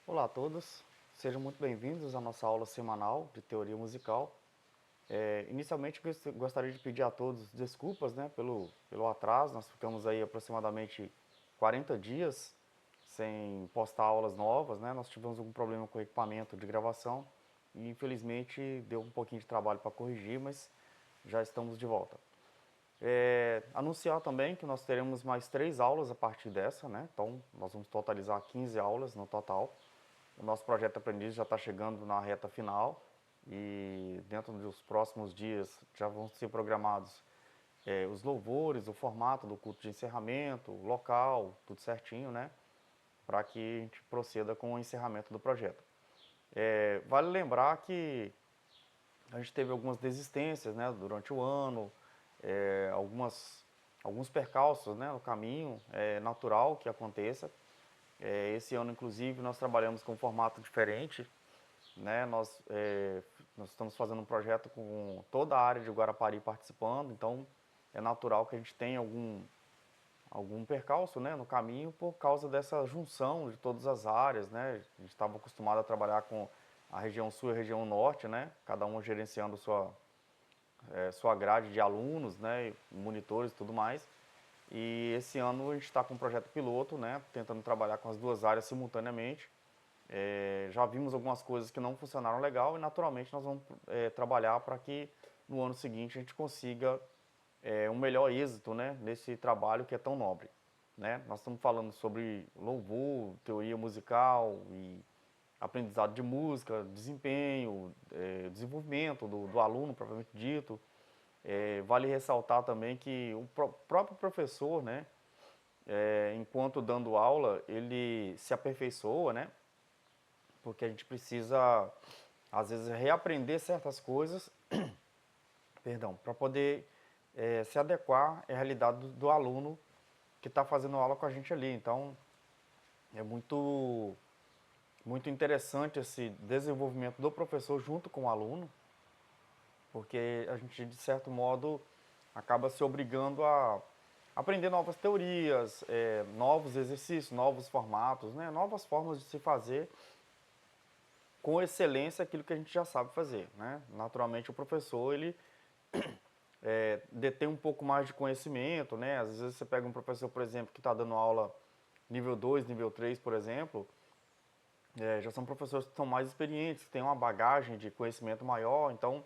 Olá a todos, sejam muito bem-vindos à nossa aula semanal de teoria musical. Inicialmente gostaria de pedir a todos desculpas, né, pelo atraso. Nós ficamos aí aproximadamente 40 dias sem postar aulas novas, né? Nós tivemos algum problema com o equipamento de gravação e infelizmente deu um pouquinho de trabalho para corrigir, mas já estamos de volta. Anunciar também que nós teremos mais 3 aulas a partir dessa, né? Então nós vamos totalizar 15 aulas no total. O nosso projeto Aprendiz já está chegando na reta final e dentro dos próximos dias já vão ser programados os louvores, o formato do culto de encerramento, o local, tudo certinho, né? Para que a gente proceda com o encerramento do projeto. Vale lembrar que a gente teve algumas desistências, né, durante o ano, alguns percalços, né, no caminho, é natural que aconteça. Esse ano, inclusive, nós trabalhamos com um formato diferente, né? Nós estamos fazendo um projeto com toda a área de Guarapari participando, então é natural que a gente tenha algum percalço, né, no caminho por causa dessa junção de todas as áreas, né? A gente estava acostumado a trabalhar com a região sul e a região norte, né? Cada um gerenciando sua grade de alunos, né, monitores e tudo mais. E esse ano a gente está com um projeto piloto, né, tentando trabalhar com as duas áreas simultaneamente. Já vimos algumas coisas que não funcionaram legal e naturalmente nós vamos trabalhar para que no ano seguinte a gente consiga um melhor êxito, né, nesse trabalho que é tão nobre. Né? Nós estamos falando sobre louvor, teoria musical e aprendizado de música, desempenho, desenvolvimento do aluno propriamente dito. Vale ressaltar também que o próprio professor, né, enquanto dando aula, ele se aperfeiçoa, né, porque a gente precisa, às vezes, reaprender certas coisas, perdão, para poder se adequar à realidade do aluno que está fazendo aula com a gente ali. Então, é muito interessante esse desenvolvimento do professor junto com o aluno, porque a gente, de certo modo, acaba se obrigando a aprender novas teorias, novos exercícios, novos formatos, né? Novas formas de se fazer com excelência aquilo que a gente já sabe fazer. Né? Naturalmente, o professor ele detém um pouco mais de conhecimento. Né? Às vezes você pega um professor, por exemplo, que está dando aula nível 2, nível 3, por exemplo, já são professores que são mais experientes, que têm uma bagagem de conhecimento maior. Então,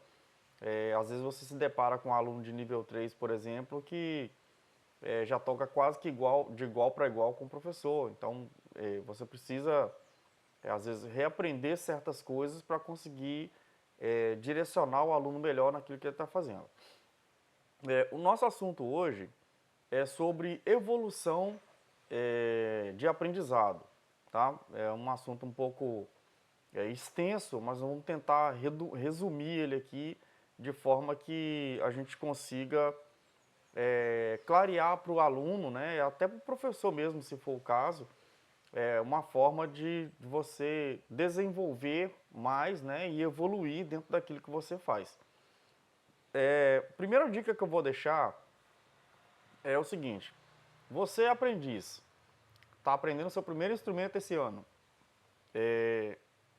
às vezes você se depara com um aluno de nível 3, por exemplo, que já toca quase que de igual para igual com o professor. Então, você precisa, às vezes, reaprender certas coisas para conseguir direcionar o aluno melhor naquilo que ele está fazendo. O nosso assunto hoje é sobre evolução de aprendizado. Tá? É um assunto um pouco extenso, mas vamos tentar resumir ele aqui de forma que a gente consiga clarear para o aluno, né, até para o professor mesmo, se for o caso, uma forma de você desenvolver mais, né, e evoluir dentro daquilo que você faz. Primeira dica que eu vou deixar é o seguinte: você é aprendiz, está aprendendo seu primeiro instrumento esse ano.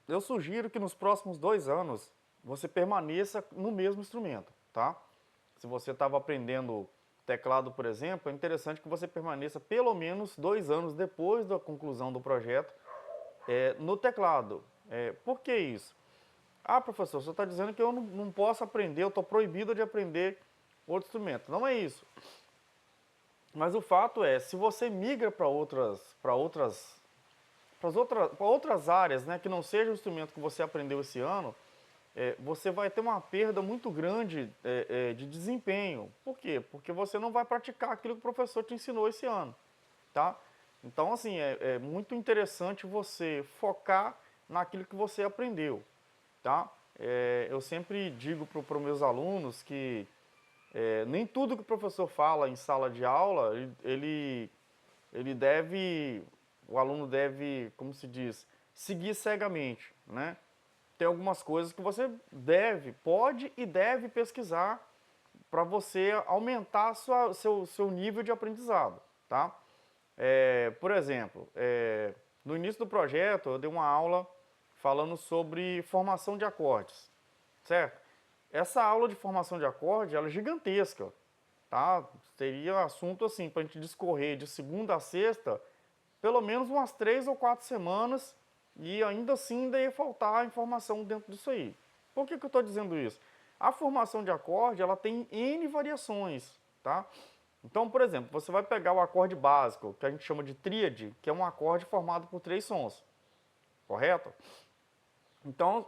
Eu sugiro que nos próximos 2 anos você permaneça no mesmo instrumento, tá? Se você estava aprendendo teclado, por exemplo, é interessante que você permaneça pelo menos 2 anos depois da conclusão do projeto no teclado. Por que isso? Ah, professor, você está dizendo que eu não posso aprender, eu estou proibido de aprender outro instrumento. Não é isso. Mas o fato é, se você migra para outras áreas, né, que não seja o instrumento que você aprendeu esse ano, você vai ter uma perda muito grande de desempenho. Por quê? Porque você não vai praticar aquilo que o professor te ensinou esse ano. Tá? Então, assim, é muito interessante você focar naquilo que você aprendeu. Tá? Eu sempre digo para os meus alunos que nem tudo que o professor fala em sala de aula, o aluno deve, como se diz, seguir cegamente, né? Tem algumas coisas que você pode e deve pesquisar para você aumentar seu nível de aprendizado, tá? Por exemplo, No início do projeto, eu dei uma aula falando sobre formação de acordes, certo? Essa aula de formação de acorde, ela é gigantesca, tá? Seria assunto assim, para a gente discorrer de segunda a sexta, pelo menos umas 3 ou 4 semanas, e ainda assim ainda ia faltar informação dentro disso aí. Por que eu estou dizendo isso? A formação de acorde, ela tem N variações, tá? Então, por exemplo, você vai pegar o acorde básico, que a gente chama de tríade, que é um acorde formado por 3 sons, correto? Então,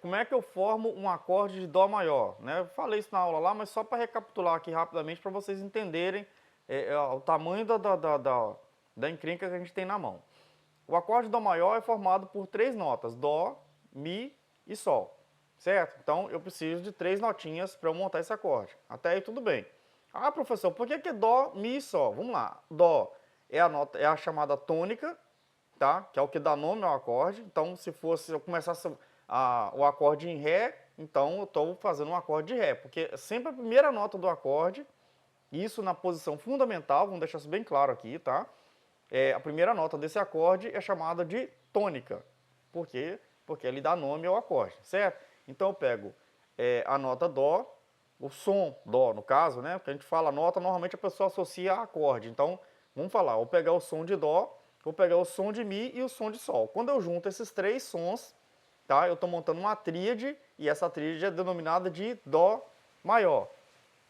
como é que eu formo um acorde de Dó maior? Né? Eu falei isso na aula lá, mas só para recapitular aqui rapidamente para vocês entenderem o tamanho da encrenca que a gente tem na mão. O acorde de Dó maior é formado por 3 notas, Dó, Mi e Sol, certo? Então, eu preciso de 3 notinhas para eu montar esse acorde. Até aí tudo bem. Ah, professor, por que Dó, Mi e Sol? Vamos lá. Dó é a chamada tônica, tá? Que é o que dá nome ao acorde. Então, se eu começasse o acorde em Ré, então eu estou fazendo um acorde de Ré, porque sempre a primeira nota do acorde, isso na posição fundamental, vamos deixar isso bem claro aqui, tá? A primeira nota desse acorde é chamada de tônica. Por quê? Porque ele dá nome ao acorde, certo? Então eu pego a nota Dó, o som Dó no caso, né? Porque a gente fala nota, normalmente a pessoa associa a acorde. Então, vamos falar, vou pegar o som de Dó, vou pegar o som de Mi e o som de Sol. Quando eu junto esses 3 sons, tá? Eu estou montando uma tríade, e essa tríade é denominada de Dó maior,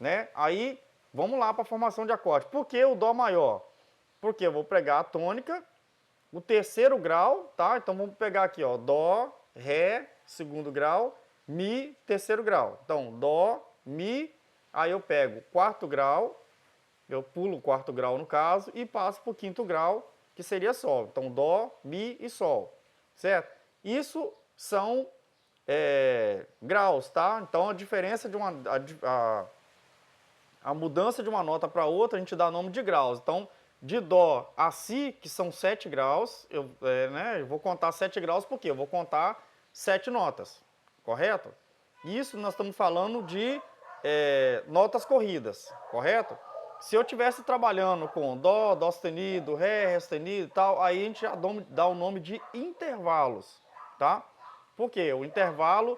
né? Aí, vamos lá para a formação de acorde. Por que o Dó maior? Porque eu vou pegar a tônica, o terceiro grau, tá? Então vamos pegar aqui, ó, Dó, Ré, segundo grau, Mi, terceiro grau. Então, Dó, Mi, aí eu pego quarto grau, eu pulo o quarto grau no caso, e passo para o quinto grau, que seria Sol. Então, Dó, Mi e Sol, certo? Isso são graus, tá? Então, a diferença de a mudança de uma nota para outra, a gente dá nome de graus. Então, de Dó a Si, que são 7 graus, eu vou contar 7 graus porque eu vou contar 7 notas, correto? Isso nós estamos falando de notas corridas, correto? Se eu estivesse trabalhando com Dó, Dó sustenido, Ré sustenido e tal, aí a gente já dá o nome de intervalos, tá? Por quê? O intervalo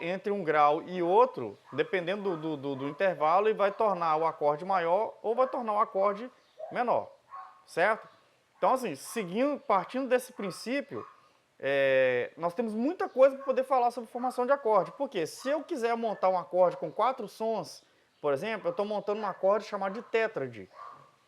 entre um grau e outro, dependendo do intervalo, ele vai tornar o acorde maior ou vai tornar o acorde menor, certo? Então, assim, partindo desse princípio, nós temos muita coisa para poder falar sobre formação de acorde. Porque se eu quiser montar um acorde com 4 sons, por exemplo, eu estou montando um acorde chamado de tétrade,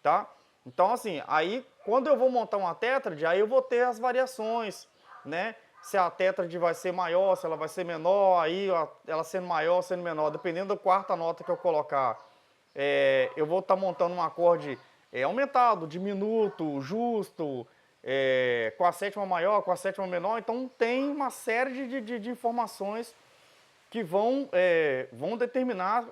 tá? Então, assim, aí quando eu vou montar uma tétrade, aí eu vou ter as variações, né? Se a tétrade vai ser maior, se ela vai ser menor, aí ela sendo maior, sendo menor, dependendo da quarta nota que eu colocar, eu vou estar montando um acorde aumentado, diminuto, justo, com a sétima maior, com a sétima menor. Então tem uma série de informações que vão determinar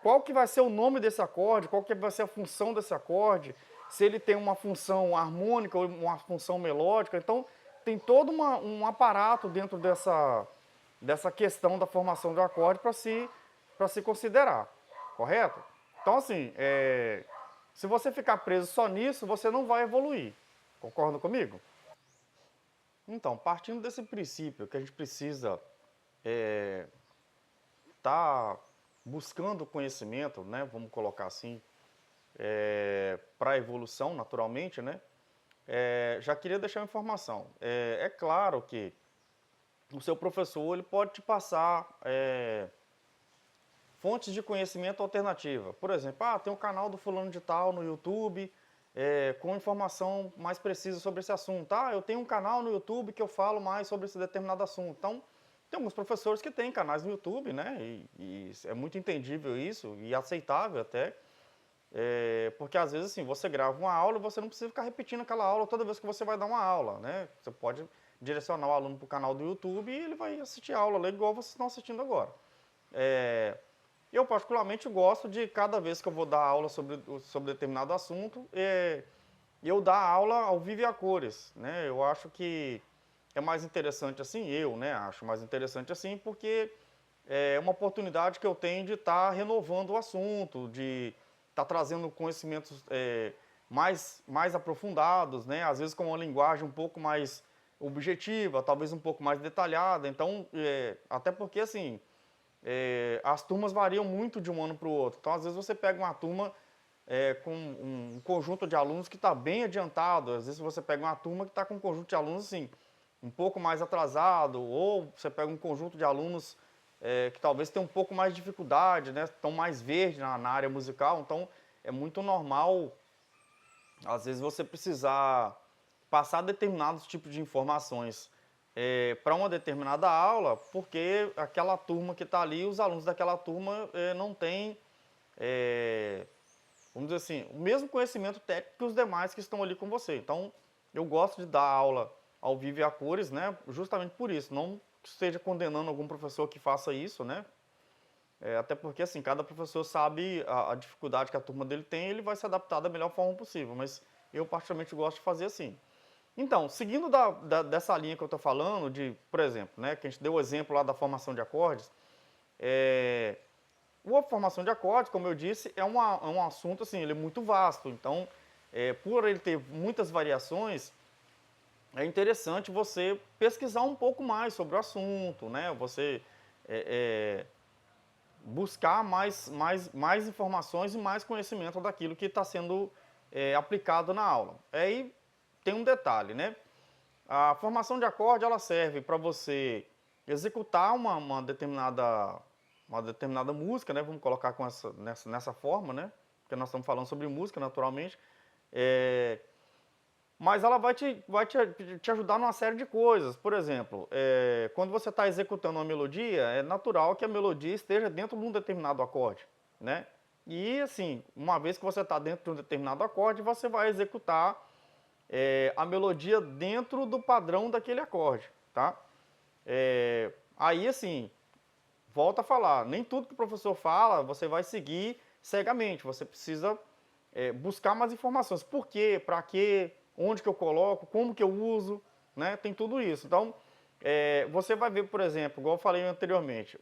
qual que vai ser o nome desse acorde, qual que vai ser a função desse acorde, se ele tem uma função harmônica ou uma função melódica. Então tem todo um aparato dentro dessa questão da formação do acorde para se considerar, correto? Então, assim, se você ficar preso só nisso, você não vai evoluir. Concorda comigo? Então, partindo desse princípio que a gente precisa estar buscando conhecimento, né, vamos colocar assim, para a evolução, naturalmente, né? Já queria deixar uma informação. É claro que o seu professor ele pode te passar fontes de conhecimento alternativa. Por exemplo, tem um canal do fulano de tal no YouTube com informação mais precisa sobre esse assunto. Eu tenho um canal no YouTube que eu falo mais sobre esse determinado assunto. Então, tem alguns professores que têm canais no YouTube, né? E é muito entendível isso e aceitável até. Porque às vezes assim, você grava uma aula e você não precisa ficar repetindo aquela aula toda vez que você vai dar uma aula, né? Você pode direcionar o aluno para o canal do YouTube e ele vai assistir a aula igual vocês estão assistindo agora. Eu particularmente gosto de cada vez que eu vou dar aula sobre determinado assunto, eu dar aula ao vivo e a cores, né? Eu acho que é mais interessante assim, acho mais interessante assim, porque é uma oportunidade que eu tenho de estar renovando o assunto, de estar trazendo conhecimentos mais aprofundados, né? Às vezes com uma linguagem um pouco mais objetiva, talvez um pouco mais detalhada. Então, até porque assim, as turmas variam muito de um ano para o outro. Então, às vezes você pega uma turma com um conjunto de alunos que está bem adiantado. Às vezes você pega uma turma que está com um conjunto de alunos assim, um pouco mais atrasado, ou você pega um conjunto de alunos que talvez tenham um pouco mais de dificuldade, né? Estão mais verdes na área musical. Então, é muito normal, às vezes, você precisar passar determinados tipos de informações para uma determinada aula, porque aquela turma que está ali, os alunos daquela turma não têm, vamos dizer assim, o mesmo conhecimento técnico que os demais que estão ali com você. Então, eu gosto de dar aula ao vivo e a cores, né, justamente por isso. Não que esteja condenando algum professor que faça isso, né, até porque, assim, cada professor sabe a dificuldade que a turma dele tem e ele vai se adaptar da melhor forma possível, mas eu particularmente gosto de fazer assim. Então, seguindo dessa linha que eu estou falando, de, por exemplo, né, que a gente deu o exemplo lá da formação de acordes, a formação de acordes, como eu disse, é um assunto, assim, ele é muito vasto. Então, por ele ter muitas variações, é interessante você pesquisar um pouco mais sobre o assunto, né? Você buscar mais informações e mais conhecimento daquilo que está sendo aplicado na aula. Aí tem um detalhe, né? A formação de acorde, ela serve para você executar uma determinada música, né? Vamos colocar nessa forma, né? Porque nós estamos falando sobre música, naturalmente. Mas ela vai te ajudar numa série de coisas. Por exemplo, quando você está executando uma melodia, é natural que a melodia esteja dentro de um determinado acorde, né? E assim, uma vez que você está dentro de um determinado acorde, você vai executar a melodia dentro do padrão daquele acorde, tá? Aí assim, volta a falar, nem tudo que o professor fala você vai seguir cegamente. Você precisa buscar mais informações. Por quê? Para quê? Onde que eu coloco? Como que eu uso? Né? Tem tudo isso. Então, você vai ver, por exemplo, igual eu falei anteriormente,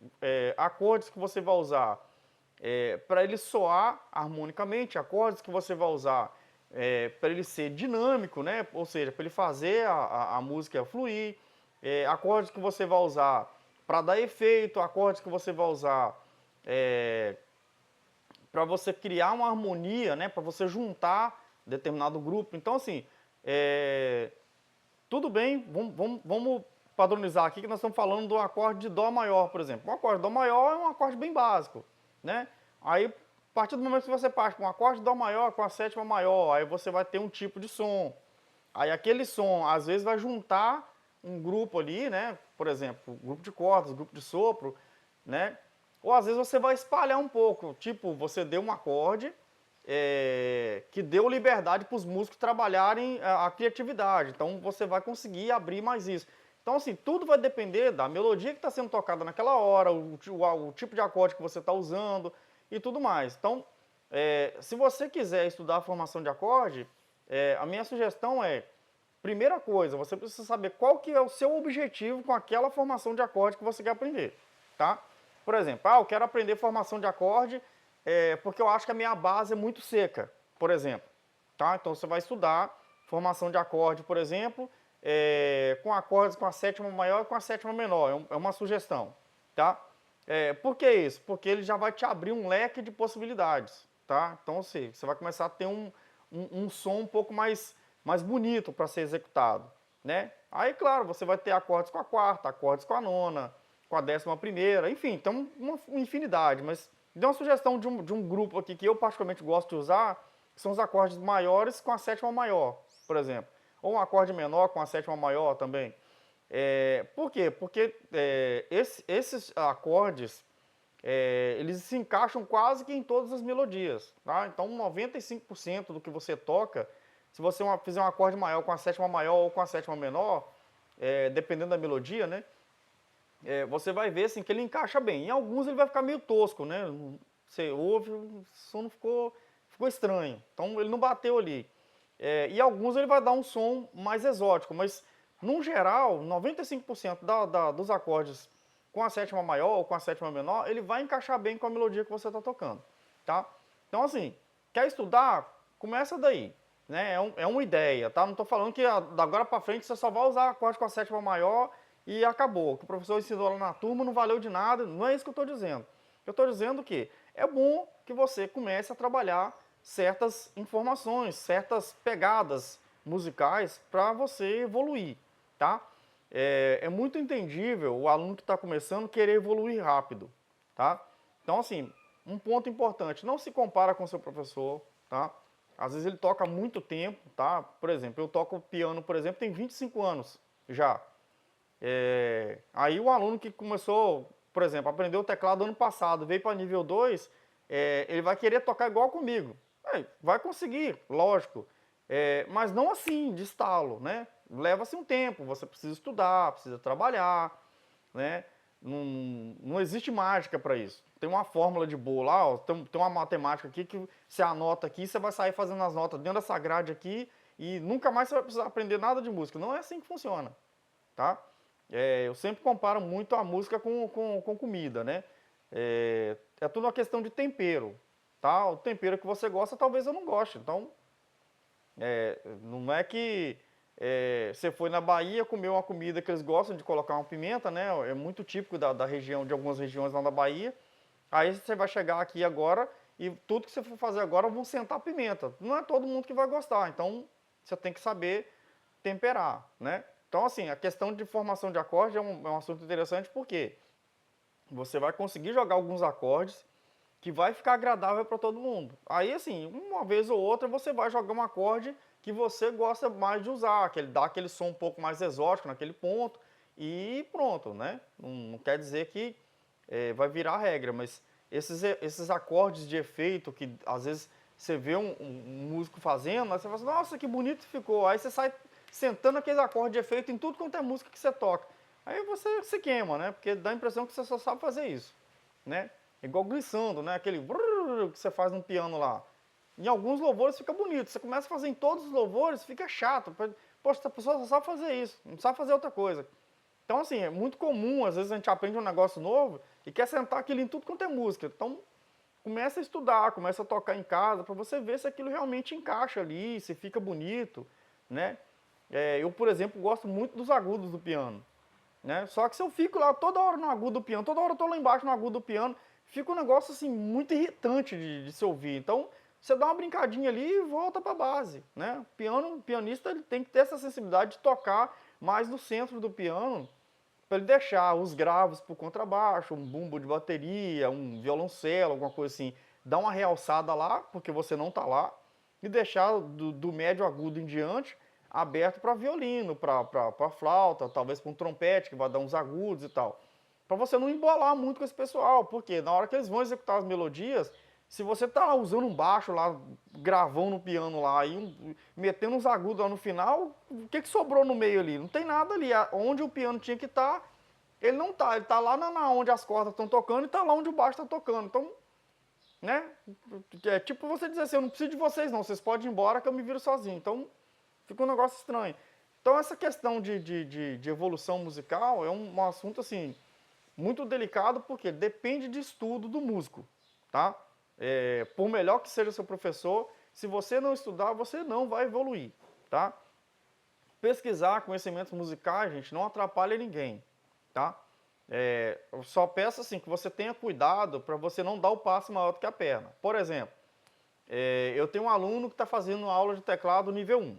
acordes que você vai usar para ele soar harmonicamente, acordes que você vai usar para ele ser dinâmico, né? Ou seja, para ele fazer a música fluir, acordes que você vai usar para dar efeito, acordes que você vai usar para você criar uma harmonia, né? Para você juntar determinado grupo. Então, assim, tudo bem, vamos padronizar aqui que nós estamos falando do acorde de Dó maior, por exemplo. O acorde de Dó maior é um acorde bem básico, né? Aí, a partir do momento que você parte com um acorde de Dó maior com a sétima maior, aí você vai ter um tipo de som. Aí aquele som, às vezes, vai juntar um grupo ali, né? Por exemplo, grupo de cordas, grupo de sopro, né? Ou às vezes você vai espalhar um pouco, tipo, você deu um acorde que deu liberdade para os músicos trabalharem a criatividade. Então você vai conseguir abrir mais isso. Então, assim, tudo vai depender da melodia que está sendo tocada naquela hora, o tipo de acorde que você está usando e tudo mais. Então, se você quiser estudar a formação de acorde, a minha sugestão primeira coisa, você precisa saber qual que é o seu objetivo com aquela formação de acorde que você quer aprender, tá? Por exemplo, eu quero aprender formação de acorde porque eu acho que a minha base é muito seca, por exemplo, tá? Então você vai estudar formação de acorde, por exemplo, com acordes com a sétima maior e com a sétima menor, é uma sugestão, tá? Por que isso? Porque ele já vai te abrir um leque de possibilidades, tá? Então você vai começar a ter um som um pouco mais bonito para ser executado, né? Aí, claro, você vai ter acordes com a quarta, acordes com a nona, com a 11ª, enfim, então uma infinidade, mas dei uma sugestão de um grupo aqui que eu particularmente gosto de usar, que são os acordes maiores com a sétima maior, por exemplo, ou um acorde menor com a sétima maior também. Por quê? Porque esses acordes, eles se encaixam quase que em todas as melodias, tá? Então 95% do que você toca, se você fizer um acorde maior com a sétima maior ou com a sétima menor, dependendo da melodia, né? Você vai ver assim, que ele encaixa bem. Em alguns ele vai ficar meio tosco, né? Você ouve, o som ficou estranho. Então ele não bateu ali. E alguns ele vai dar um som mais exótico, mas no geral, 95% dos acordes com a sétima maior ou com a sétima menor, ele vai encaixar bem com a melodia que você está tocando, tá? Então assim, quer estudar? Começa daí. né? É uma ideia, tá? Não estou falando que da agora para frente você só vai usar acorde com a sétima maior e acabou. O que o professor ensinou lá na turma não valeu de nada, não é isso que eu estou dizendo. Eu estou dizendo que é bom que você comece a trabalhar certas informações, certas pegadas musicais para você evoluir, tá? É muito entendível o aluno que está começando querer evoluir rápido, tá? Então, assim, um ponto importante, não se compara com o seu professor, tá? Às vezes ele toca há muito tempo, tá? Por exemplo, eu toco piano, por exemplo, tem 25 anos já. Aí o aluno que começou, por exemplo, aprendeu o teclado ano passado, veio para nível 2, ele vai querer tocar igual comigo. Vai conseguir, lógico. Mas não assim, de estalo, né? Leva-se um tempo, você precisa estudar, precisa trabalhar, né? Não existe mágica para isso. Tem uma fórmula de boa lá, ó, tem uma matemática aqui que você anota aqui, você vai sair fazendo as notas dentro dessa grade aqui e nunca mais você vai precisar aprender nada de música. Não é assim que funciona, tá? Eu sempre comparo muito a música com comida, né? É tudo uma questão de tempero, tá? O tempero que você gosta, talvez eu não goste. Então, não é que você foi na Bahia, comeu uma comida que eles gostam de colocar uma pimenta, né? É muito típico da região, de algumas regiões lá da Bahia. Aí você vai chegar aqui agora e tudo que você for fazer agora vão sentar pimenta. Não é todo mundo que vai gostar, então você tem que saber temperar, né? Então, assim, a questão de formação de acorde é um assunto interessante porque você vai conseguir jogar alguns acordes que vai ficar agradável para todo mundo. Aí, assim, uma vez ou outra você vai jogar um acorde que você gosta mais de usar, que ele dá aquele som um pouco mais exótico naquele ponto e pronto, né? Não quer dizer que vai virar regra, mas esses acordes de efeito que às vezes você vê um músico fazendo, aí você fala assim, nossa, que bonito ficou. Aí você sai sentando aquele acorde de efeito em tudo quanto é música que você toca. Aí você se queima, né? Porque dá a impressão que você só sabe fazer isso, né? Igual glissando, né? Aquele brrr que você faz no piano lá. Em alguns louvores fica bonito. Você começa a fazer em todos os louvores, fica chato. Poxa, a pessoa só sabe fazer isso, não sabe fazer outra coisa. Então, assim, é muito comum, às vezes a gente aprende um negócio novo e quer sentar aquilo em tudo quanto é música. Então, começa a estudar, começa a tocar em casa, para você ver se aquilo realmente encaixa ali, se fica bonito, né? Eu, por exemplo, gosto muito dos agudos do piano, né? Só que se eu fico lá toda hora no agudo do piano, toda hora eu tô lá embaixo no agudo do piano, fica um negócio assim muito irritante de se ouvir. Então, você dá uma brincadinha ali e volta para a base, né? O pianista ele tem que ter essa sensibilidade de tocar mais no centro do piano, para ele deixar os graves para o contrabaixo, um bumbo de bateria, um violoncelo, alguma coisa assim, dar uma realçada lá, porque você não está lá, e deixar do médio agudo em diante aberto para violino, para flauta, talvez para um trompete que vai dar uns agudos e tal. Para você não embolar muito com esse pessoal, porque na hora que eles vão executar as melodias, se você tá usando um baixo lá, gravão no piano lá e metendo uns agudos lá no final, o que sobrou no meio ali? Não tem nada ali. Onde o piano tinha que estar, ele não tá. Ele tá lá onde as cordas estão tocando e tá lá onde o baixo está tocando. Então, né? É tipo você dizer assim, eu não preciso de vocês não, vocês podem ir embora que eu me viro sozinho. Então, fica um negócio estranho. Então, essa questão de evolução musical é um assunto, assim, muito delicado, porque depende de estudo do músico, tá? Por melhor que seja o seu professor, se você não estudar, você não vai evoluir, tá? Pesquisar conhecimentos musicais, gente, não atrapalha ninguém, tá? Eu só peço assim que você tenha cuidado para você não dar o passo maior do que a perna. Por exemplo, eu tenho um aluno que está fazendo aula de teclado nível 1,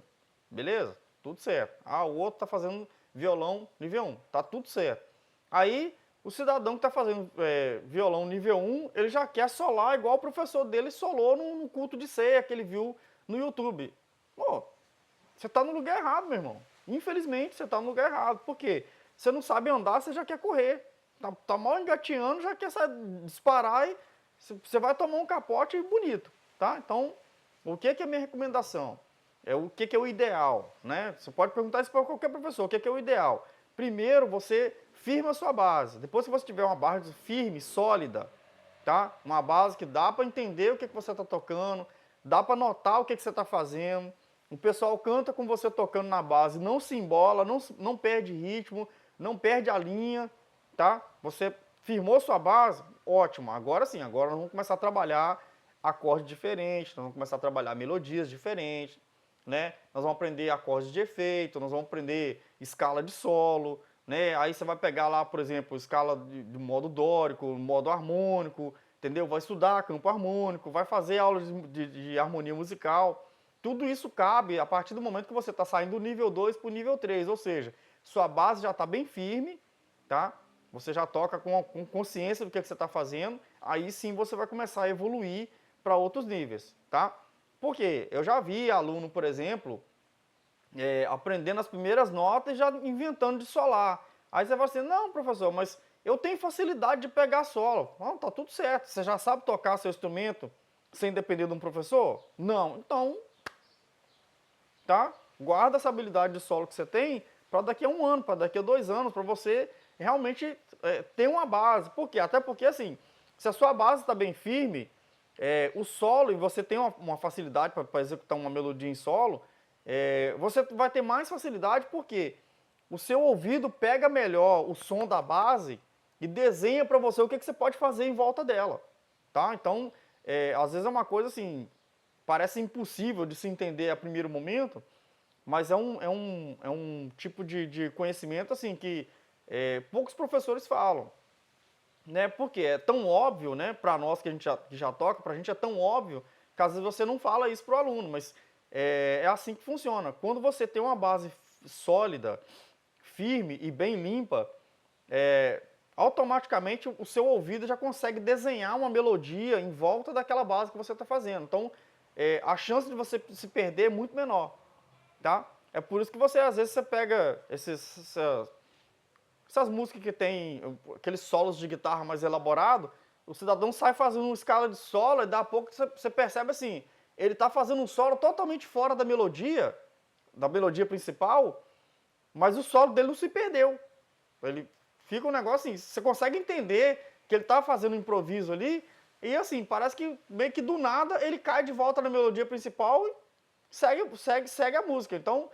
beleza? Tudo certo. O outro está fazendo violão nível 1, tá tudo certo. Aí, o cidadão que está fazendo violão nível 1, ele já quer solar igual o professor dele solou no culto de ceia que ele viu no YouTube. Pô, você está no lugar errado, meu irmão. Infelizmente, você está no lugar errado. Por quê? Você não sabe andar, você já quer correr. Tá mal engateando, já quer disparar e você vai tomar um capote bonito, tá? Então, o que é a minha recomendação? O que é o ideal, né? Você pode perguntar isso para qualquer professor. O que é o ideal? Primeiro, você firma a sua base. Depois, se você tiver uma base firme, sólida, tá? Uma base que dá para entender o que você está tocando, dá para notar o que você está fazendo. O pessoal canta com você tocando na base, não se embola, não perde ritmo, não perde a linha, tá? Você firmou sua base, ótimo. Agora sim, agora nós vamos começar a trabalhar acordes diferentes, nós vamos começar a trabalhar melodias diferentes. né? Nós vamos aprender acordes de efeito, nós vamos aprender escala de solo, né? Aí você vai pegar lá, por exemplo, escala de modo dórico, modo harmônico, entendeu? Vai estudar campo harmônico, vai fazer aulas de harmonia musical. Tudo isso cabe a partir do momento que você está saindo do nível 2 para o nível 3, ou seja, sua base já está bem firme, tá? Você já toca com consciência do que você está fazendo, aí sim você vai começar a evoluir para outros níveis, tá? Porque eu já vi aluno, por exemplo, aprendendo as primeiras notas e já inventando de solar. Aí você vai assim, não, professor, mas eu tenho facilidade de pegar solo. Não, tá tudo certo. Você já sabe tocar seu instrumento sem depender de um professor? Não. Então, tá? Guarda essa habilidade de solo que você tem para daqui a 1 ano, para daqui a 2 anos, para você realmente ter uma base. Por quê? Até porque, assim, se a sua base está bem firme, o solo, e você tem uma facilidade para executar uma melodia em solo, você vai ter mais facilidade porque o seu ouvido pega melhor o som da base e desenha para você o que você pode fazer em volta dela, tá? Então, às vezes é uma coisa assim, parece impossível de se entender a primeiro momento, mas é um tipo de conhecimento assim que poucos professores falam, né? Porque é tão óbvio, né? Para nós que a gente já toca, para a gente é tão óbvio que às vezes você não fala isso para o aluno, mas é assim que funciona. Quando você tem uma base sólida, firme e bem limpa, automaticamente o seu ouvido já consegue desenhar uma melodia em volta daquela base que você está fazendo. Então, a chance de você se perder é muito menor, tá? É por isso que você, às vezes, você pega essas músicas que tem aqueles solos de guitarra mais elaborado, o cidadão sai fazendo uma escala de solo e daqui a pouco você percebe assim, ele está fazendo um solo totalmente fora da melodia principal, mas o solo dele não se perdeu. Ele fica um negócio assim, você consegue entender que ele está fazendo um improviso ali, e assim, parece que meio que do nada ele cai de volta na melodia principal e segue a música. Então,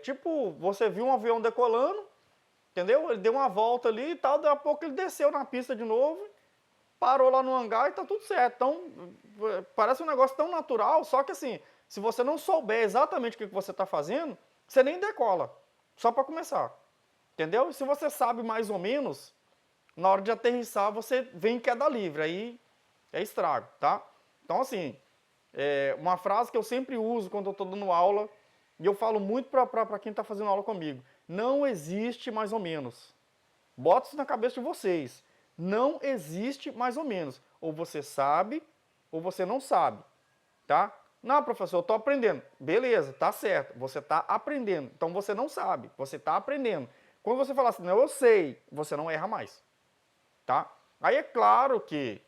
tipo, você viu um avião decolando, entendeu? Ele deu uma volta ali e tal, daqui a pouco ele desceu na pista de novo, parou lá no hangar e tá tudo certo. Então, parece um negócio tão natural, só que assim, se você não souber exatamente o que você está fazendo, você nem decola, só para começar. Entendeu? E se você sabe mais ou menos, na hora de aterrissar, você vem em queda livre, aí é estrago, tá? Então, assim, uma frase que eu sempre uso quando eu estou dando aula, e eu falo muito para quem está fazendo aula comigo, não existe mais ou menos. Bota isso na cabeça de vocês. Não existe mais ou menos. Ou você sabe, ou você não sabe, tá? Não, professor, eu estou aprendendo. Beleza, tá certo. Você está aprendendo. Então você não sabe, você está aprendendo. Quando você fala assim, não, eu sei, você não erra mais, tá? Aí é claro que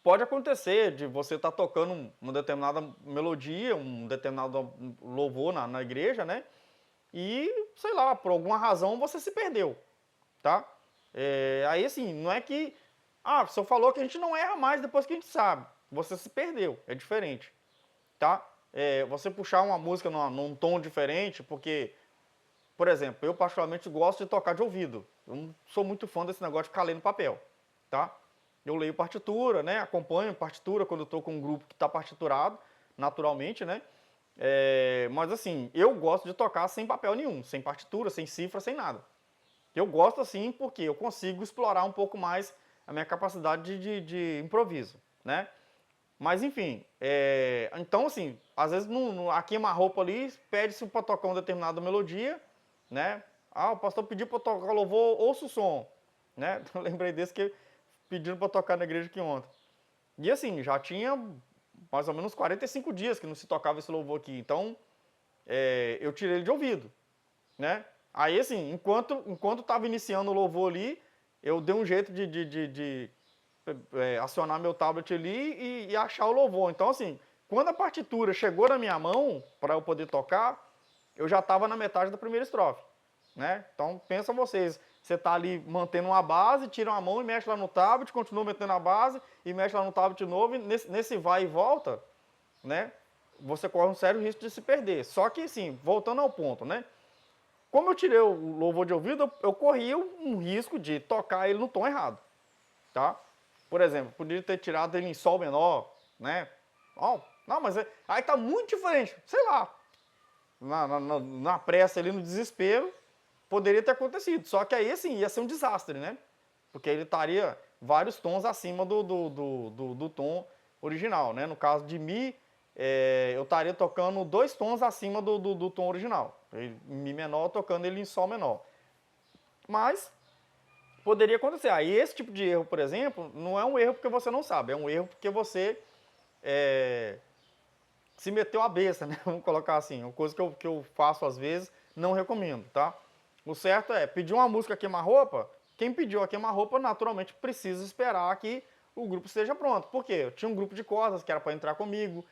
pode acontecer de você estar tocando uma determinada melodia, um determinado louvor na igreja, né? E, sei lá, por alguma razão você se perdeu, tá? Aí assim, não é que... Ah, o senhor falou que a gente não erra mais depois que a gente sabe. Você se perdeu, é diferente, tá? Você puxar uma música num tom diferente, porque... Por exemplo, eu particularmente gosto de tocar de ouvido. Eu não sou muito fã desse negócio de ficar lendo papel, tá? Eu leio partitura, né? Acompanho partitura quando eu estou com um grupo que está partiturado, naturalmente, né? Mas assim, eu gosto de tocar sem papel nenhum, sem partitura, sem cifra, sem nada. Eu gosto assim porque eu consigo explorar um pouco mais a minha capacidade de improviso, né? Mas enfim, então assim, às vezes a queima-roupa ali, pede-se para tocar uma determinada melodia, né? Ah, o pastor pediu para tocar louvor, ouça o som, né? Eu lembrei desse que pediram para tocar na igreja aqui ontem. E assim, já tinha mais ou menos 45 dias que não se tocava esse louvor aqui, então eu tirei ele de ouvido, né? Aí assim, enquanto estava iniciando o louvor ali, eu dei um jeito de acionar meu tablet ali e achar o louvor. Então assim, quando a partitura chegou na minha mão para eu poder tocar, eu já estava na metade da primeira estrofe, né? Então pensa vocês, você está ali mantendo uma base, tira uma mão e mexe lá no tablet, continua metendo a base e mexe lá no tablet de novo, e nesse vai e volta, né? Você corre um sério risco de se perder. Só que assim, voltando ao ponto, né? Como eu tirei o louvor de ouvido, eu corri um risco de tocar ele no tom errado, tá? Por exemplo, poderia ter tirado ele em sol menor, né? Não, mas aí tá muito diferente. Sei lá. Na pressa ali, no desespero, poderia ter acontecido. Só que aí, assim, ia ser um desastre, né? Porque ele estaria vários tons acima do tom original, né? No caso de Mi, eu estaria tocando 2 tons acima do tom original. Em Mi menor, tocando ele em Sol menor. Mas poderia acontecer. Aí esse tipo de erro, por exemplo, não é um erro porque você não sabe, é um erro porque você se meteu a besta, né? Vamos colocar assim, uma coisa que eu faço às vezes, não recomendo, tá? O certo é, pedir uma música queima-roupa, quem pediu a queima-roupa naturalmente precisa esperar que o grupo esteja pronto. Por quê? Eu tinha um grupo de cordas que era para entrar comigo,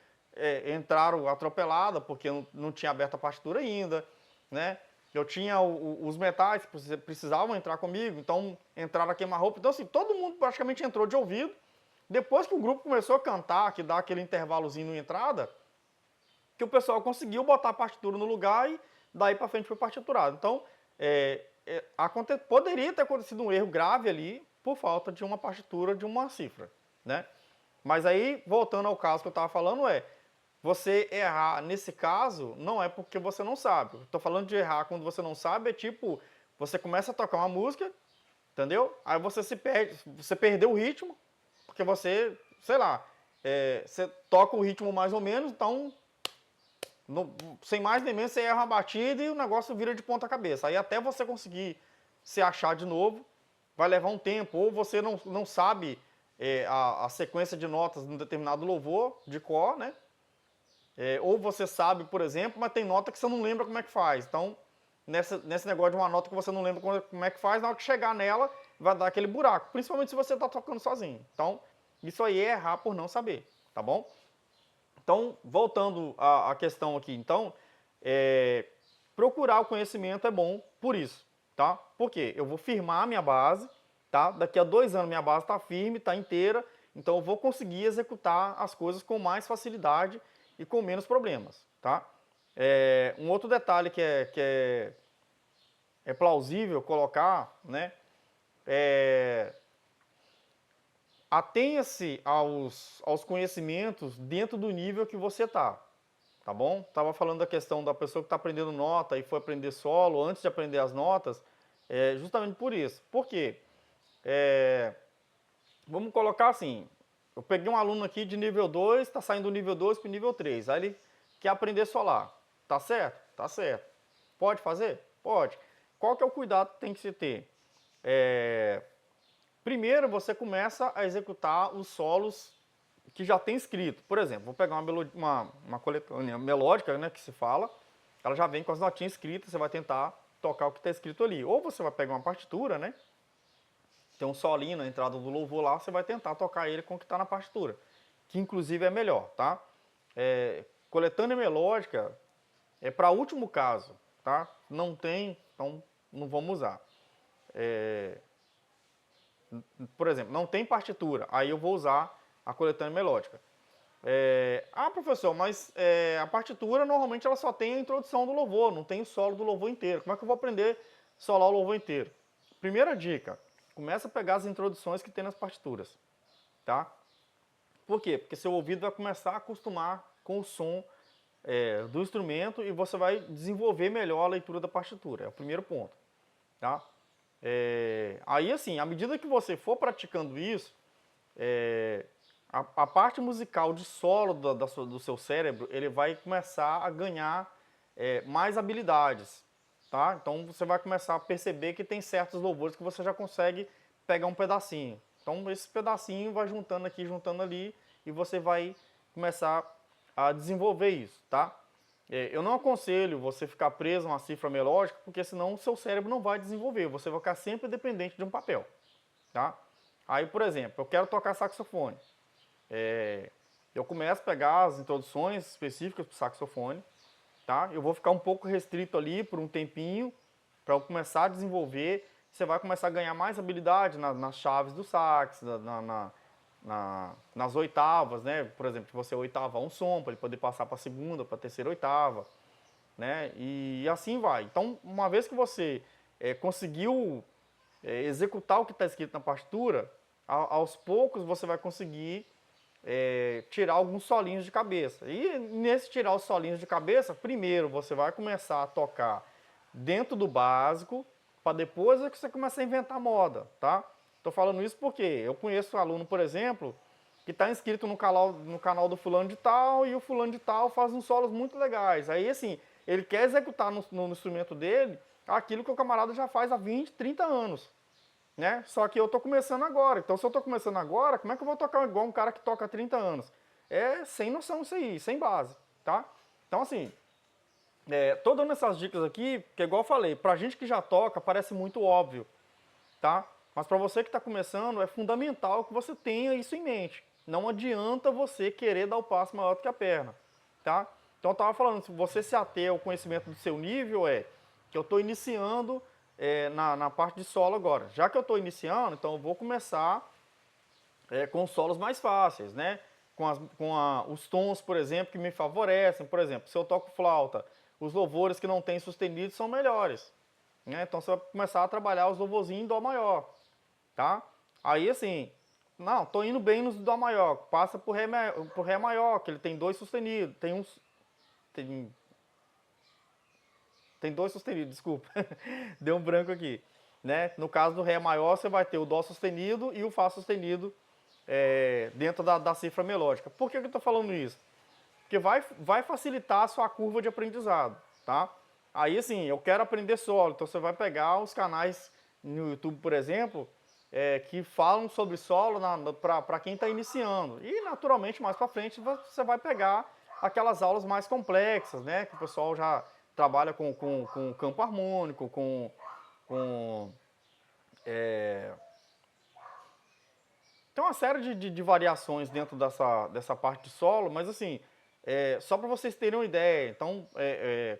entraram atropelada porque não tinha aberto a partitura ainda, né? Eu tinha os metais que precisavam entrar comigo, então entraram a queima-roupa. Então, assim, todo mundo praticamente entrou de ouvido. Depois que o grupo começou a cantar, que dá aquele intervalozinho na entrada, que o pessoal conseguiu botar a partitura no lugar e daí para frente foi partiturado. Então, poderia ter acontecido um erro grave ali por falta de uma partitura de uma cifra, né? Mas aí, voltando ao caso que eu estava falando, você errar nesse caso não é porque você não sabe. Estou falando de errar quando você não sabe, é tipo, você começa a tocar uma música, entendeu? Aí você se perde, você perdeu o ritmo, porque você, sei lá, você toca o ritmo mais ou menos, então, sem mais nem menos, você erra a batida e o negócio vira de ponta cabeça. Aí até você conseguir se achar de novo, vai levar um tempo, ou você não sabe a sequência de notas de um determinado louvor, de cor, né? Ou você sabe, por exemplo, mas tem nota que você não lembra como é que faz. Então, nesse negócio de uma nota que você não lembra como é que faz, na hora que chegar nela, vai dar aquele buraco. Principalmente se você está tocando sozinho. Então, isso aí é errar por não saber, tá bom? Então, voltando à questão aqui. Então, procurar o conhecimento é bom por isso, tá? Porque eu vou firmar a minha base, tá? Daqui a 2 anos minha base está firme, está inteira. Então, eu vou conseguir executar as coisas com mais facilidade e com menos problemas, tá? Um outro detalhe que é plausível colocar, né? Atenha-se aos conhecimentos dentro do nível que você tá bom? Tava falando da questão da pessoa que está aprendendo nota e foi aprender solo antes de aprender as notas, justamente por isso. Por quê? Vamos colocar assim, eu peguei um aluno aqui de nível 2, está saindo do nível 2 para o nível 3. Aí ele quer aprender solar. Tá certo? Tá certo. Pode fazer? Pode. Qual que é o cuidado que tem que se ter? Primeiro você começa a executar os solos que já tem escrito. Por exemplo, vou pegar uma coletânea melódica, né, que se fala, ela já vem com as notinhas escritas, você vai tentar tocar o que está escrito ali. Ou você vai pegar uma partitura, né? Tem um solinho na entrada do louvor lá, você vai tentar tocar ele com o que está na partitura, que inclusive é melhor, tá? Coletânea melódica é para último caso, tá? Não tem, então não vamos usar. Por exemplo, não tem partitura, aí eu vou usar a coletânea melódica. Professor, mas a partitura normalmente ela só tem a introdução do louvor, não tem o solo do louvor inteiro. Como é que eu vou aprender a solar o louvor inteiro? Primeira dica, começa a pegar as introduções que tem nas partituras, tá? Por quê? Porque seu ouvido vai começar a acostumar com o som do instrumento e você vai desenvolver melhor a leitura da partitura. É o primeiro ponto, tá? Aí, assim, à medida que você for praticando isso, a parte musical de solo do seu cérebro, ele vai começar a ganhar mais habilidades, tá? Então você vai começar a perceber que tem certos louvores que você já consegue pegar um pedacinho. Então esse pedacinho vai juntando aqui, juntando ali, e você vai começar a desenvolver isso, tá? Eu não aconselho você ficar preso a uma cifra melódica, porque senão o seu cérebro não vai desenvolver, você vai ficar sempre dependente de um papel, tá? Aí, por exemplo, eu quero tocar saxofone. Eu começo a pegar as introduções específicas para o saxofone, tá? Eu vou ficar um pouco restrito ali por um tempinho, para eu começar a desenvolver. Você vai começar a ganhar mais habilidade nas chaves do sax, nas oitavas, né? Por exemplo, se você oitava um som, para ele poder passar para a segunda, para a terceira oitava, né? E assim vai. Então, uma vez que você conseguiu executar o que está escrito na partitura, aos poucos você vai conseguir tirar alguns solinhos de cabeça. E nesse tirar os solinhos de cabeça, primeiro você vai começar a tocar dentro do básico, para depois é que você começa a inventar moda, tá? Tô falando isso porque eu conheço um aluno, por exemplo, que está inscrito no canal do fulano de tal, e o fulano de tal faz uns solos muito legais. Aí, assim, ele quer executar no instrumento dele aquilo que o camarada já faz há 20, 30 anos. Né? Só que eu estou começando agora. Então, se eu estou começando agora, como é que eu vou tocar igual um cara que toca há 30 anos? É sem noção isso aí, sem base, tá? Então, assim, tô dando essas dicas aqui, porque igual eu falei, pra gente que já toca, parece muito óbvio, tá? Mas para você que está começando, é fundamental que você tenha isso em mente. Não adianta você querer dar o passo maior do que a perna, tá? Então eu estava falando, se você se ater ao conhecimento do seu nível, que eu estou iniciando na parte de solo agora. Já que eu estou iniciando, então eu vou começar com solos mais fáceis, né? Os tons, por exemplo, que me favorecem. Por exemplo, se eu toco flauta, os louvores que não têm sustenido são melhores. Né? Então você vai começar a trabalhar os louvorzinhos em dó maior, tá? Aí assim, não, tô indo bem nos dó maior, passa pro ré maior, que ele tem dois sustenidos, tem dois sustenidos, desculpa, deu um branco aqui, né? No caso do ré maior, você vai ter o dó sustenido e o fá sustenido dentro da cifra melódica. Por que eu tô falando isso? Porque vai facilitar a sua curva de aprendizado, tá? Aí, assim, eu quero aprender solo, então você vai pegar os canais no YouTube, por exemplo, que falam sobre solo para quem está iniciando. E, naturalmente, mais para frente, você vai pegar aquelas aulas mais complexas, né? Que o pessoal já trabalha com campo harmônico, tem uma série de variações dentro dessa parte de solo, mas assim, só para vocês terem uma ideia, então,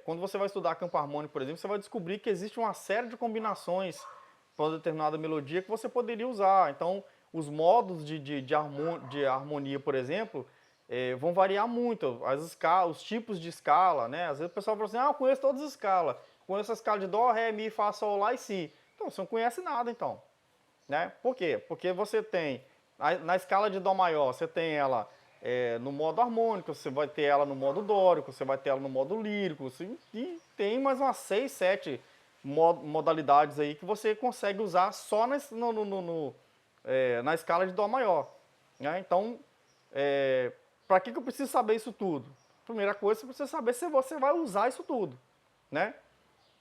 quando você vai estudar campo harmônico, por exemplo, você vai descobrir que existe uma série de combinações para uma determinada melodia que você poderia usar. Então, os modos de harmonia, por exemplo, vão variar muito. Os tipos de escala, né? Às vezes o pessoal fala assim, eu conheço todas as escalas. Conheço a escala de Dó, Ré, Mi, Fá, Sol, Lá e Si. Então, você não conhece nada, então. Né? Por quê? Porque você tem, na escala de Dó maior, você tem ela no modo harmônico, você vai ter ela no modo dórico, você vai ter ela no modo lírico, e tem mais umas 6, 7 modalidades aí que você consegue usar só na escala de Dó maior. Né? Então, para que eu preciso saber isso tudo? Primeira coisa, você precisa saber se você vai usar isso tudo. Né?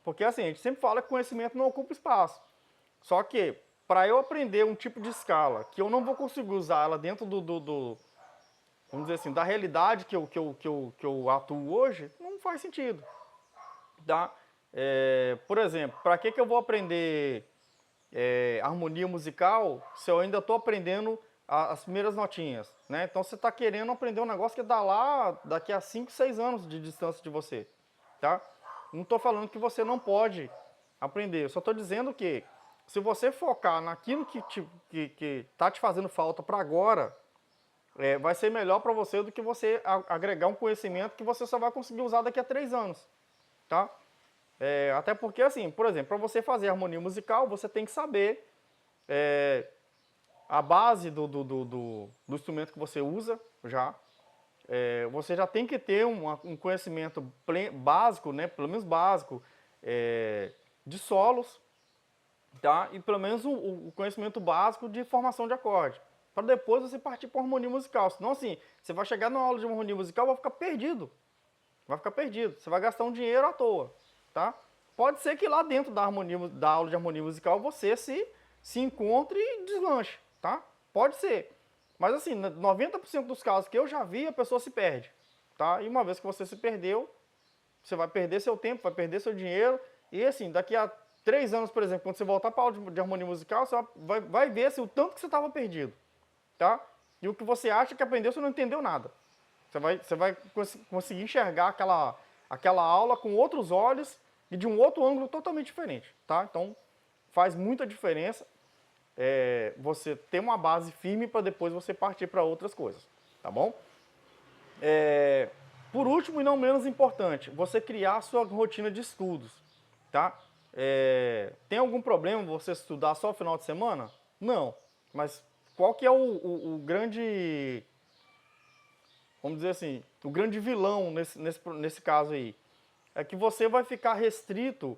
Porque assim, a gente sempre fala que conhecimento não ocupa espaço. Só que, para eu aprender um tipo de escala que eu não vou conseguir usar ela dentro vamos dizer assim, da realidade que eu atuo hoje, não faz sentido. Tá? Por exemplo, para que eu vou aprender harmonia musical se eu ainda estou aprendendo as primeiras notinhas? Né? Então você está querendo aprender um negócio que dá lá daqui a 5, 6 anos de distância de você. Tá? Não estou falando que você não pode aprender, eu só estou dizendo que se você focar naquilo que está te fazendo falta para agora, vai ser melhor para você do que você agregar um conhecimento que você só vai conseguir usar daqui a 3 anos. Tá? Até porque, assim, por exemplo, para você fazer harmonia musical, você tem que saber a base do instrumento que você usa já. Você já tem que ter um conhecimento básico, né, pelo menos básico, de solos, tá? E pelo menos o conhecimento básico de formação de acorde, para depois você partir para harmonia musical. Senão, assim, você vai chegar numa aula de harmonia musical, vai ficar perdido. Vai ficar perdido. Você vai gastar um dinheiro à toa, tá? Pode ser que lá dentro da aula de harmonia musical você se encontre e deslanche, tá? Pode ser. Mas assim, 90% dos casos que eu já vi, a pessoa se perde, tá? E uma vez que você se perdeu, você vai perder seu tempo, vai perder seu dinheiro. E assim, daqui a 3 anos, por exemplo, quando você voltar para a aula de harmonia musical, você vai ver assim, o tanto que você estava perdido, tá? E o que você acha que aprendeu, você não entendeu nada. Você vai conseguir enxergar aquela aula com outros olhos e de um outro ângulo totalmente diferente, tá? Então, faz muita diferença você ter uma base firme para depois você partir para outras coisas, tá bom? Por último e não menos importante, você criar a sua rotina de estudos, tá? Tem algum problema você estudar só no final de semana? Não, mas qual que é o grande vamos dizer assim, o grande vilão nesse caso aí, é que você vai ficar restrito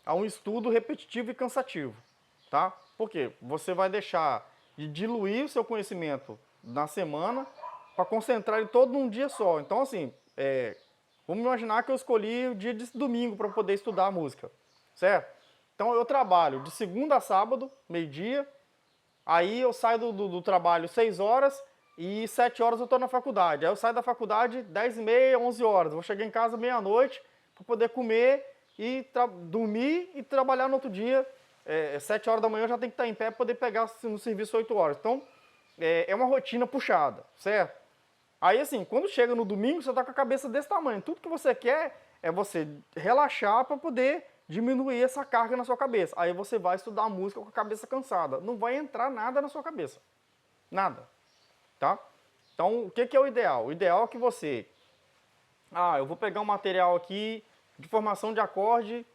a um estudo repetitivo e cansativo, tá? Por quê? Você vai deixar de diluir o seu conhecimento na semana para concentrar ele todo num dia só. Então, assim, vamos imaginar que eu escolhi o dia de domingo para poder estudar a música, certo? Então, eu trabalho de segunda a sábado, meio-dia, aí eu saio do trabalho 6 horas e 7 horas eu estou na faculdade. Aí eu saio da faculdade 10h30, 11 horas. Vou chegar em casa meia-noite para poder comer e dormir e trabalhar no outro dia. 7 horas da manhã eu já tenho que estar em pé para poder pegar no serviço 8 horas. Então, é uma rotina puxada, certo? Aí, assim, quando chega no domingo, você está com a cabeça desse tamanho. Tudo que você quer é você relaxar para poder diminuir essa carga na sua cabeça. Aí você vai estudar música com a cabeça cansada. Não vai entrar nada na sua cabeça. Nada. Tá? Então, o que é o ideal? O ideal é que você... eu vou pegar um material aqui de formação de acorde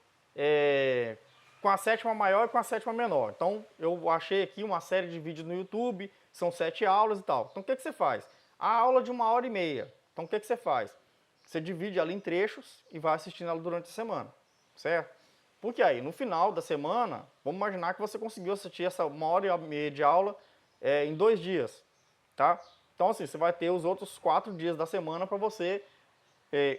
com a sétima maior e com a sétima menor. Então, eu achei aqui uma série de vídeos no YouTube, são 7 aulas e tal. Então, o que você faz? A aula de 1h30. Então, o que você faz? Você divide ela em trechos e vai assistindo ela durante a semana, certo? Porque aí, no final da semana, vamos imaginar que você conseguiu assistir essa 1h30 de aula em 2 dias, tá? Então, assim, você vai ter os outros 4 dias da semana para você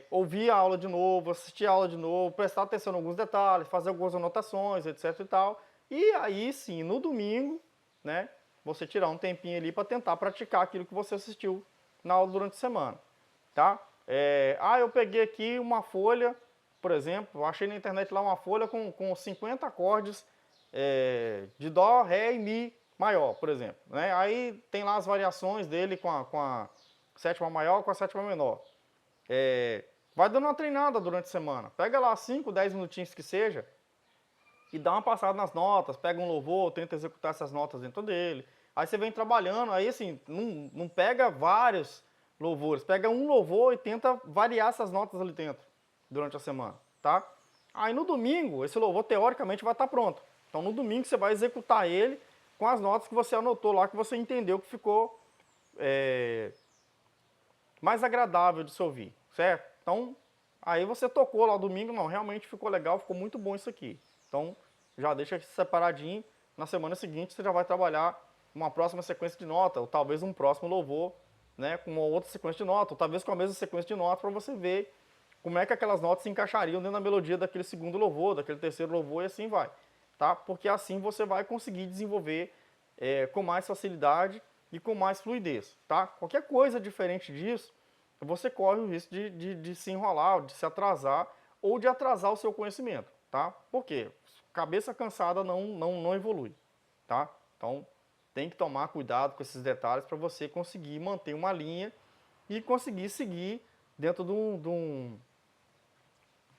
ouvir a aula de novo, assistir a aula de novo, prestar atenção em alguns detalhes, fazer algumas anotações, etc e tal. E aí, sim, no domingo, né, você tirar um tempinho ali para tentar praticar aquilo que você assistiu na aula durante a semana, tá? Eu peguei aqui uma folha, por exemplo, achei na internet lá uma folha com 50 acordes de Dó, Ré e Mi maior, por exemplo, né? Aí tem lá as variações dele com a sétima maior, com a sétima menor. Vai dando uma treinada durante a semana. Pega lá 5, 10 minutinhos que seja e dá uma passada nas notas, pega um louvor, tenta executar essas notas dentro dele. Aí você vem trabalhando, aí assim, não pega vários louvores, pega um louvor e tenta variar essas notas ali dentro durante a semana, tá? Aí no domingo, esse louvor teoricamente vai estar pronto. Então no domingo você vai executar ele com as notas que você anotou lá, que você entendeu que ficou mais agradável de se ouvir, certo? Então, aí você tocou lá domingo, não, realmente ficou legal, ficou muito bom isso aqui. Então, já deixa separadinho, na semana seguinte você já vai trabalhar uma próxima sequência de nota, ou talvez um próximo louvor, né, com uma outra sequência de nota, ou talvez com a mesma sequência de nota, para você ver como é que aquelas notas se encaixariam dentro da melodia daquele segundo louvor, daquele terceiro louvor, e assim vai, tá? Porque assim você vai conseguir desenvolver com mais facilidade e com mais fluidez, tá? Qualquer coisa diferente disso, você corre o risco de se enrolar, de se atrasar ou de atrasar o seu conhecimento, tá? Por quê? Cabeça cansada não evolui, tá? Então, tem que tomar cuidado com esses detalhes para você conseguir manter uma linha e conseguir seguir dentro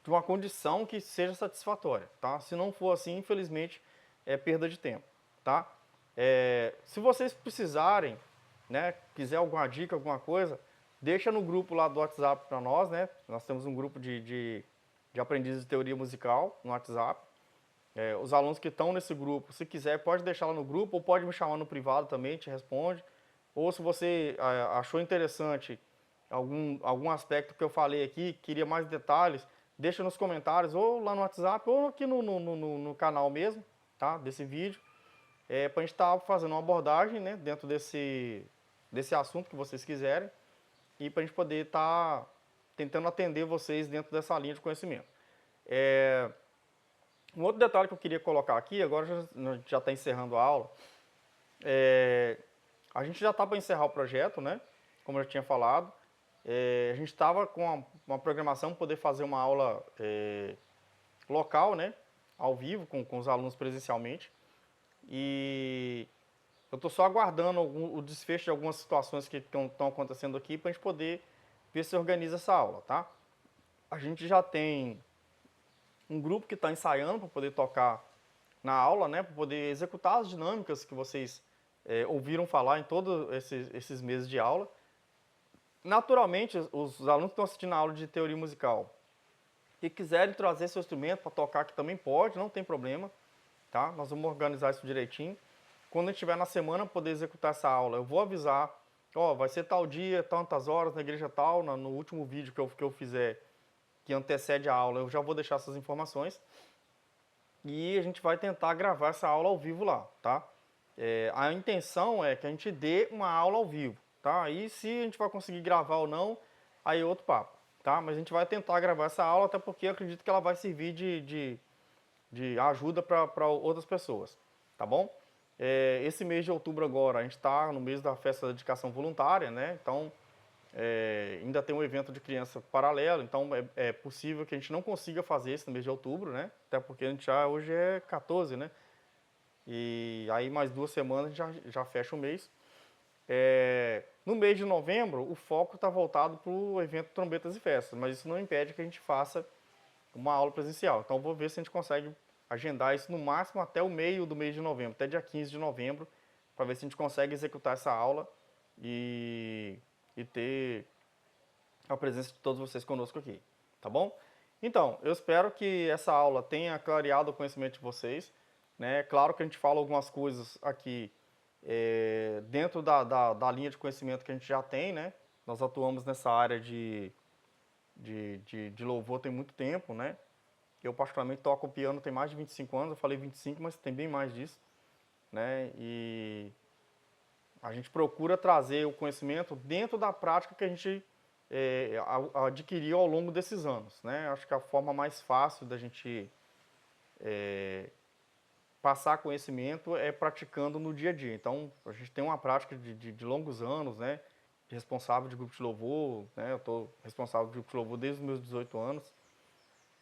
de uma condição que seja satisfatória, tá? Se não for assim, infelizmente, é perda de tempo, tá? Se vocês precisarem, né, quiser alguma dica, alguma coisa, deixa no grupo lá do WhatsApp para nós, né? Nós temos um grupo de aprendizes de teoria musical no WhatsApp. Os alunos que estão nesse grupo, se quiser, pode deixar lá no grupo ou pode me chamar no privado também, te responde. Ou se você achou interessante algum aspecto que eu falei aqui, queria mais detalhes, deixa nos comentários, ou lá no WhatsApp, ou aqui no canal mesmo, tá? Desse vídeo. Para a gente estar fazendo uma abordagem, né, dentro desse assunto que vocês quiserem e para a gente poder estar tentando atender vocês dentro dessa linha de conhecimento. Um outro detalhe que eu queria colocar aqui, agora já está encerrando a aula, a gente já está para encerrar o projeto, né, como eu já tinha falado. A gente estava com uma programação para poder fazer uma aula local, né, ao vivo, com os alunos presencialmente. E eu estou só aguardando o desfecho de algumas situações que estão acontecendo aqui para a gente poder ver se organiza essa aula, tá? A gente já tem um grupo que está ensaiando para poder tocar na aula, né? Para poder executar as dinâmicas que vocês ouviram falar em todos esses meses de aula. Naturalmente, os alunos que estão assistindo a aula de teoria musical e quiserem trazer seu instrumento para tocar, que também pode, não tem problema, tá? Nós vamos organizar isso direitinho. Quando a gente estiver na semana poder executar essa aula, eu vou avisar ó, vai ser tal dia, tantas horas na igreja tal, no último vídeo que eu fizer, que antecede a aula, eu já vou deixar essas informações. E a gente vai tentar gravar essa aula ao vivo lá, tá? A intenção é que a gente dê uma aula ao vivo, tá? Aí se a gente vai conseguir gravar ou não, aí é outro papo, tá? Mas a gente vai tentar gravar essa aula, até porque eu acredito que ela vai servir de ajuda para outras pessoas, tá bom? Esse mês de outubro agora, a gente está no mês da festa da dedicação voluntária, né? Então, ainda tem um evento de criança paralelo, então é possível que a gente não consiga fazer isso no mês de outubro, né? Até porque a gente hoje é 14, né? E aí mais 2 semanas a gente já fecha o mês. No mês de novembro, o foco está voltado para o evento Trombetas e Festas, mas isso não impede que a gente faça uma aula presencial. Então, vou ver se a gente consegue agendar isso no máximo até o meio do mês de novembro, até dia 15 de novembro, para ver se a gente consegue executar essa aula e ter a presença de todos vocês conosco aqui, tá bom? Então, eu espero que essa aula tenha clareado o conhecimento de vocês, né? Claro que a gente fala algumas coisas aqui dentro da linha de conhecimento que a gente já tem, né? Nós atuamos nessa área de louvor tem muito tempo, né? Eu particularmente toco piano tem mais de 25 anos, eu falei 25, mas tem bem mais disso, né? E a gente procura trazer o conhecimento dentro da prática que a gente adquiriu ao longo desses anos, né? Acho que a forma mais fácil da gente passar conhecimento é praticando no dia a dia. Então, a gente tem uma prática de longos anos, né? De responsável de grupo de louvor, né? Eu estou responsável de grupo de louvor desde os meus 18 anos.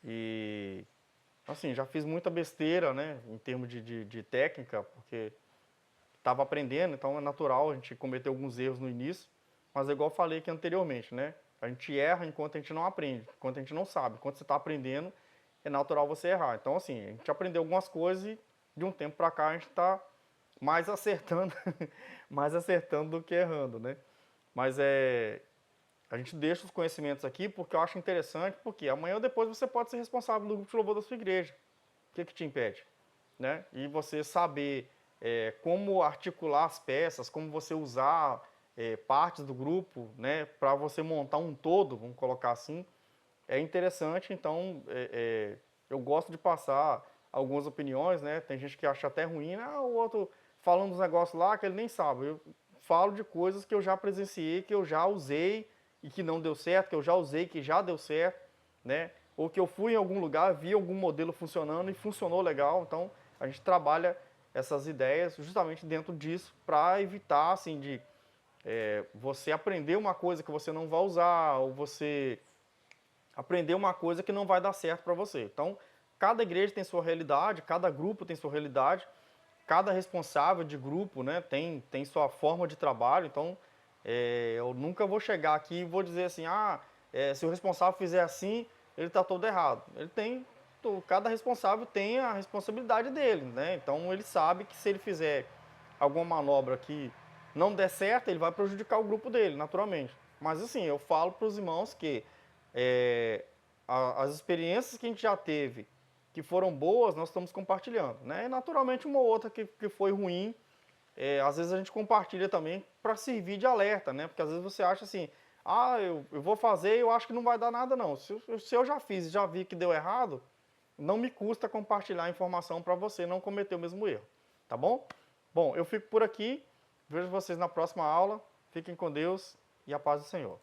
E, assim, já fiz muita besteira, né? Em termos de técnica, porque estava aprendendo, então é natural a gente cometer alguns erros no início. Mas é igual eu falei aqui anteriormente, né? A gente erra enquanto a gente não aprende, enquanto a gente não sabe. Enquanto você está aprendendo, é natural você errar. Então, assim, a gente aprendeu algumas coisas e de um tempo para cá a gente está mais acertando, mais acertando do que errando, né? Mas a gente deixa os conhecimentos aqui porque eu acho interessante, porque amanhã ou depois você pode ser responsável do grupo de louvor da sua igreja. O que te impede? Né? E você saber como articular as peças, como você usar partes do grupo, né, para você montar um todo, vamos colocar assim, é interessante. Então, eu gosto de passar algumas opiniões, né? Tem gente que acha até ruim, né? O outro falando dos negócios lá que ele nem sabe. Eu falo de coisas que eu já presenciei, que eu já usei e que não deu certo, que eu já usei que já deu certo, né? Ou que eu fui em algum lugar, vi algum modelo funcionando e funcionou legal. Então, a gente trabalha essas ideias justamente dentro disso para evitar, assim, de você aprender uma coisa que você não vai usar, ou você aprender uma coisa que não vai dar certo para você. Então, cada igreja tem sua realidade, cada grupo tem sua realidade, cada responsável de grupo, né, tem sua forma de trabalho. Então, eu nunca vou chegar aqui e vou dizer assim, se o responsável fizer assim, ele está todo errado. Cada responsável tem a responsabilidade dele, né? Então, ele sabe que se ele fizer alguma manobra que não der certo, ele vai prejudicar o grupo dele, naturalmente. Mas assim, eu falo para os irmãos que as experiências que a gente já teve, que foram boas, nós estamos compartilhando, né? E naturalmente uma ou outra que foi ruim, às vezes a gente compartilha também para servir de alerta, né? Porque às vezes você acha assim, eu vou fazer e eu acho que não vai dar nada não. Se eu já fiz e já vi que deu errado, não me custa compartilhar a informação para você não cometer o mesmo erro, tá bom? Bom, eu fico por aqui, vejo vocês na próxima aula, fiquem com Deus e a paz do Senhor.